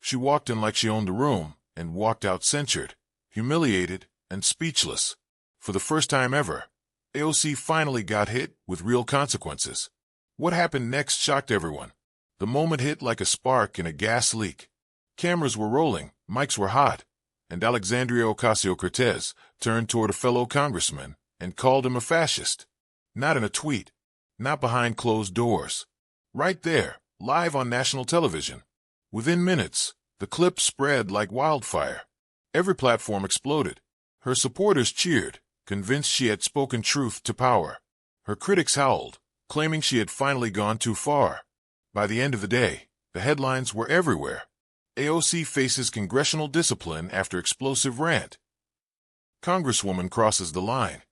She walked in like she owned the room and walked out censured, humiliated, and speechless. For the first time ever, AOC finally got hit with real consequences. What happened next shocked everyone. The moment hit like a spark in a gas leak. Cameras were rolling, mics were hot, and Alexandria Ocasio-Cortez turned toward a fellow congressman and called him a fascist. Not in a tweet, not behind closed doors. Right there, live on national television. Within minutes, the clip spread like wildfire. Every platform exploded. Her supporters cheered, convinced she had spoken truth to power. Her critics howled, claiming she had finally gone too far. By the end of the day, the headlines were everywhere. AOC faces congressional discipline after explosive rant. Congresswoman crosses the line.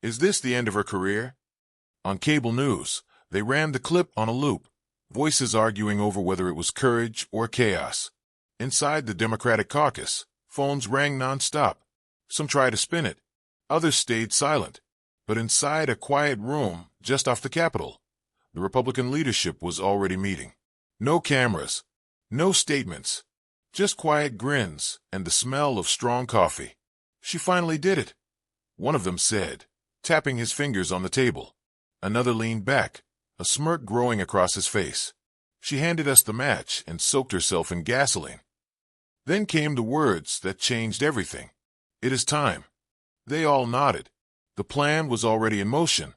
Is this the end of her career? On cable news, they ran the clip on a loop, voices arguing over whether it was courage or chaos. Inside the Democratic caucus, phones rang nonstop. Some tried to spin it. Others stayed silent. But inside a quiet room just off the Capitol, the Republican leadership was already meeting. No cameras, no statements, just quiet grins and the smell of strong coffee. She finally did it, one of them said, tapping his fingers on the table. Another leaned back, a smirk growing across his face. She handed us the match and soaked herself in gasoline. Then came the words that changed everything. It is time. They all nodded. The plan was already in motion.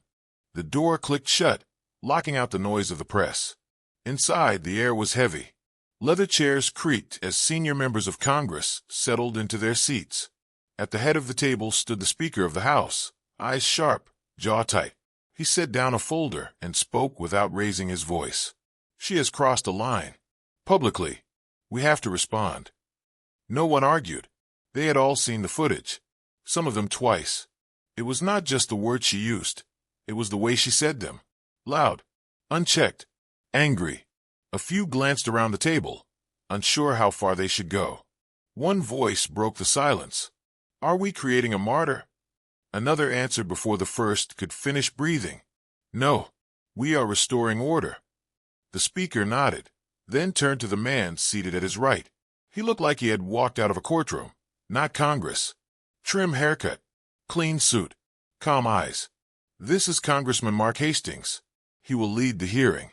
The door clicked shut, locking out the noise of the press. Inside, the air was heavy. Leather chairs creaked as senior members of Congress settled into their seats. At the head of the table stood the Speaker of the House, eyes sharp, jaw tight. He set down a folder and spoke without raising his voice. She has crossed a line. Publicly, we have to respond. No one argued. They had all seen the footage, some of them twice. It was not just the words she used. It was the way she said them. Loud, unchecked, angry. A few glanced around the table, unsure how far they should go. One voice broke the silence. Are we creating a martyr? Another answered before the first could finish breathing. No, we are restoring order. The Speaker nodded, then turned to the man seated at his right. He looked like he had walked out of a courtroom, not Congress. Trim haircut, clean suit, calm eyes. This is Congressman Mark Hastings. He will lead the hearing.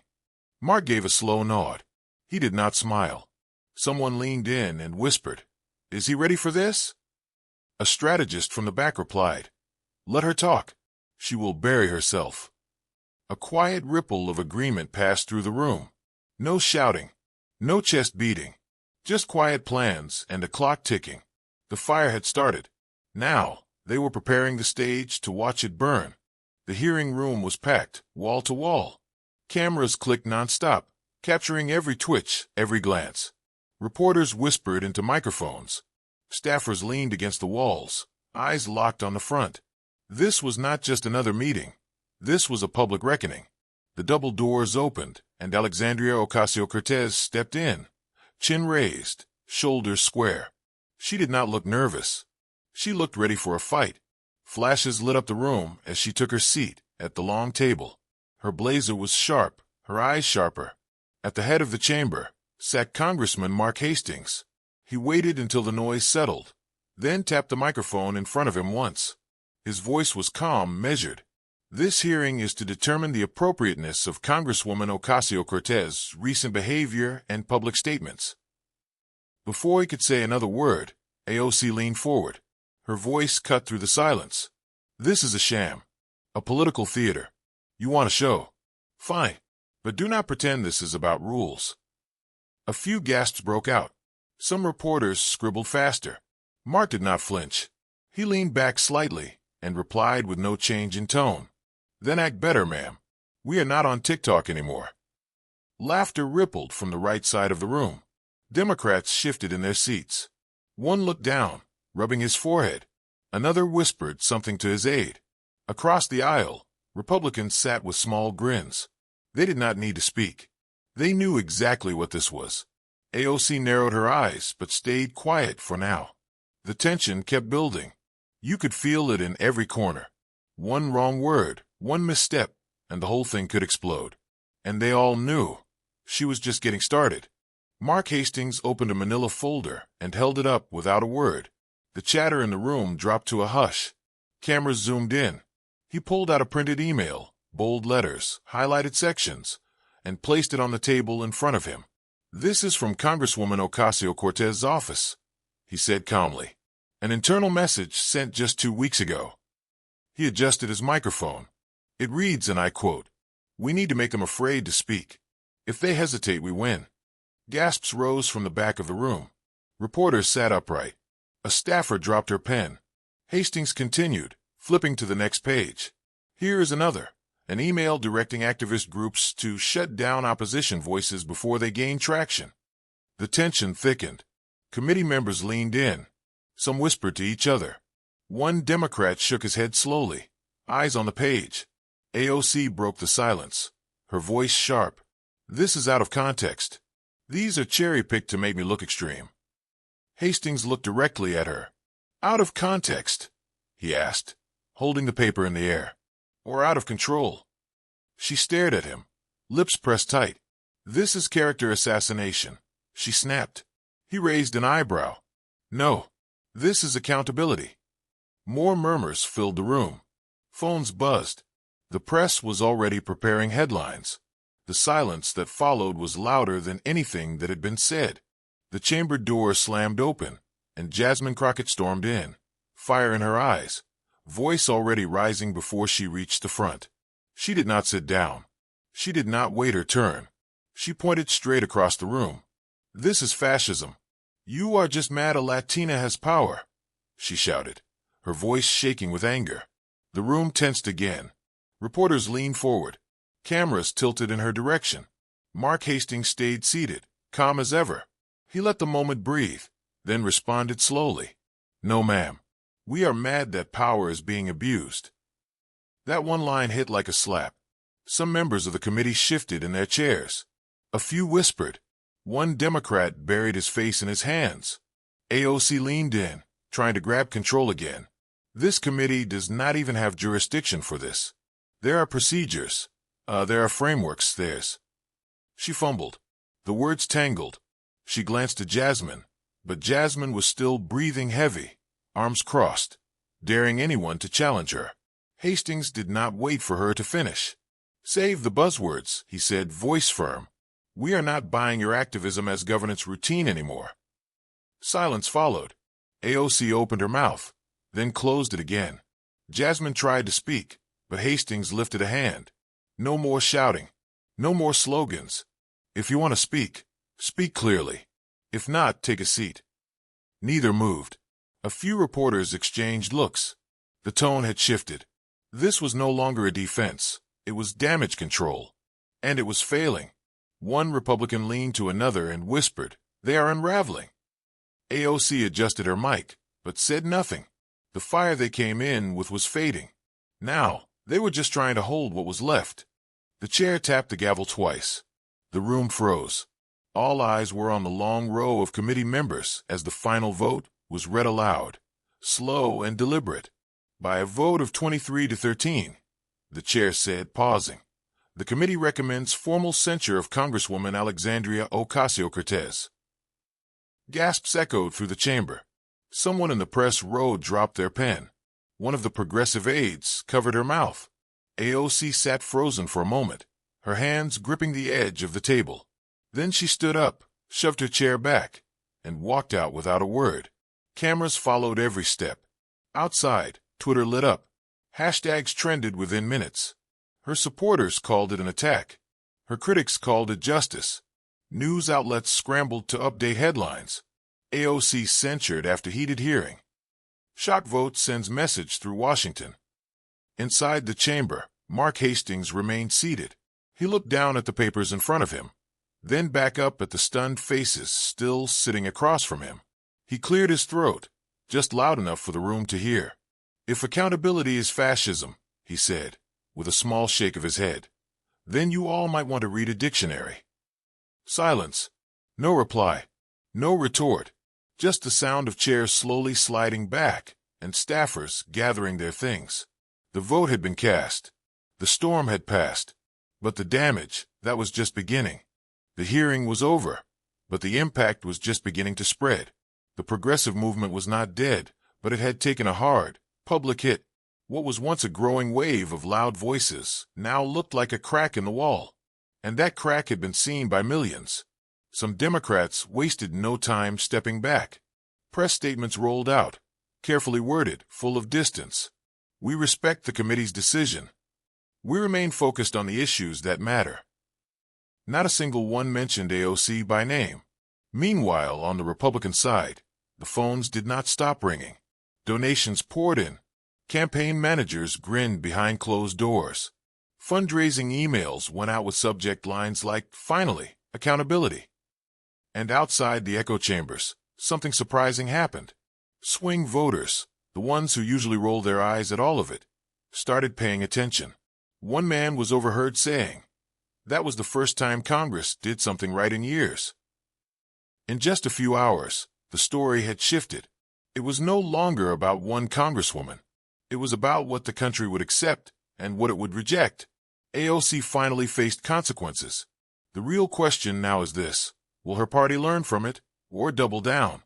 Mark gave a slow nod. He did not smile. Someone leaned in and whispered, "Is he ready for this?" A strategist from the back replied, "Let her talk. She will bury herself." A quiet ripple of agreement passed through the room. No shouting, no chest beating, just quiet plans and a clock ticking. The fire had started. Now, they were preparing the stage to watch it burn. The hearing room was packed, wall to wall. Cameras clicked nonstop, capturing every twitch, every glance. Reporters whispered into microphones. Staffers leaned against the walls, eyes locked on the front. This was not just another meeting. This was a public reckoning. The double doors opened, and Alexandria Ocasio-Cortez stepped in, chin raised, shoulders square. She did not look nervous. She looked ready for a fight. Flashes lit up the room as she took her seat at the long table. Her blazer was sharp, her eyes sharper. At the head of the chamber sat Congressman Mark Hastings. He waited until the noise settled, then tapped the microphone in front of him once. His voice was calm, measured. This hearing is to determine the appropriateness of Congresswoman Ocasio-Cortez's recent behavior and public statements. Before he could say another word, AOC leaned forward. Her voice cut through the silence. This is a sham, a political theater. You want a show? Fine, but do not pretend this is about rules. A few gasps broke out. Some reporters scribbled faster. Mark did not flinch. He leaned back slightly and replied with no change in tone. Then act better, ma'am. We are not on TikTok anymore. Laughter rippled from the right side of the room. Democrats shifted in their seats. One looked down, rubbing his forehead. Another whispered something to his aide. Across the aisle, Republicans sat with small grins. They did not need to speak. They knew exactly what this was. AOC narrowed her eyes but stayed quiet for now. The tension kept building. You could feel it in every corner. One wrong word, one misstep, and the whole thing could explode. And they all knew. She was just getting started. Mark Hastings opened a manila folder and held it up without a word. The chatter in the room dropped to a hush. Cameras zoomed in. He pulled out a printed email, bold letters, highlighted sections, and placed it on the table in front of him. "This is from Congresswoman Ocasio-Cortez's office," he said calmly. "An internal message sent just 2 weeks ago." He adjusted his microphone. It reads, and I quote, "We need to make them afraid to speak. If they hesitate, we win." Gasps rose from the back of the room. Reporters sat upright. A staffer dropped her pen. Hastings continued, flipping to the next page. "Here is another. An email directing activist groups to shut down opposition voices before they gain traction." The tension thickened. Committee members leaned in. Some whispered to each other. One Democrat shook his head slowly, eyes on the page. AOC broke the silence, her voice sharp. "This is out of context. These are cherry-picked to make me look extreme." Hastings looked directly at her. "Out of context?" he asked, holding the paper in the air. "Or out of control?" She stared at him, lips pressed tight. "This is character assassination," she snapped. He raised an eyebrow. "No, this is accountability." More murmurs filled the room. Phones buzzed. The press was already preparing headlines. The silence that followed was louder than anything that had been said. The chamber door slammed open, and Jasmine Crockett stormed in, fire in her eyes, voice already rising before she reached the front. She did not sit down. She did not wait her turn. She pointed straight across the room. "This is fascism. You are just mad a Latina has power," she shouted, her voice shaking with anger. The room tensed again. Reporters leaned forward. Cameras tilted in her direction. Mark Hastings stayed seated, calm as ever. He let the moment breathe, then responded slowly. "No, ma'am. We are mad that power is being abused." That one line hit like a slap. Some members of the committee shifted in their chairs. A few whispered. One Democrat buried his face in his hands. AOC leaned in, trying to grab control again. "This committee does not even have jurisdiction for this. There are procedures. There are frameworks, She fumbled. The words tangled. She glanced at Jasmine, but Jasmine was still breathing heavy, arms crossed, daring anyone to challenge her. Hastings did not wait for her to finish. "Save the buzzwords," he said, voice firm. "We are not buying your activism as governance routine anymore." Silence followed. AOC opened her mouth, then closed it again. Jasmine tried to speak, but Hastings lifted a hand. "No more shouting. No more slogans. If you want to speak, speak clearly. If not, take a seat." Neither moved. A few reporters exchanged looks. The tone had shifted. This was no longer a defense. It was damage control. And it was failing. One Republican leaned to another and whispered, "They are unraveling." AOC adjusted her mic, but said nothing. The fire they came in with was fading. Now, they were just trying to hold what was left. The chair tapped the gavel twice. The room froze. All eyes were on the long row of committee members as the final vote was read aloud, slow and deliberate. "By a vote of 23-13, the chair said, pausing, "the committee recommends formal censure of Congresswoman Alexandria Ocasio-Cortez." Gasps echoed through the chamber. Someone in the press row dropped their pen. One of the progressive aides covered her mouth. AOC sat frozen for a moment, her hands gripping the edge of the table. Then she stood up, shoved her chair back, and walked out without a word. Cameras followed every step. Outside, Twitter lit up. Hashtags trended within minutes. Her supporters called it an attack. Her critics called it justice. News outlets scrambled to update headlines. AOC censured after heated hearing. Shock vote sends message through Washington. Inside the chamber, Mark Hastings remained seated. He looked down at the papers in front of him, then back up at the stunned faces still sitting across from him. He cleared his throat, just loud enough for the room to hear. "If accountability is fascism," he said, with a small shake of his head, "then you all might want to read a dictionary." Silence. No reply. No retort. Just the sound of chairs slowly sliding back and staffers gathering their things. The vote had been cast. The storm had passed. But the damage, that was just beginning. The hearing was over. But the impact was just beginning to spread. The progressive movement was not dead, but it had taken a hard, public hit. What was once a growing wave of loud voices now looked like a crack in the wall. And that crack had been seen by millions. Some Democrats wasted no time stepping back. Press statements rolled out, carefully worded, full of distance. We respect the committee's decision. We remain focused on the issues that matter. Not a single one mentioned AOC by name. Meanwhile, on the Republican side, the phones did not stop ringing. Donations poured in. Campaign managers grinned behind closed doors. Fundraising emails went out with subject lines like, "Finally, accountability." And outside the echo chambers, something surprising happened. Swing voters, the ones who usually roll their eyes at all of it, started paying attention. One man was overheard saying, "That was the first time Congress did something right in years." In just a few hours, the story had shifted. It was no longer about one congresswoman. It was about what the country would accept and what it would reject. AOC finally faced consequences. The real question now is this: will her party learn from it or double down?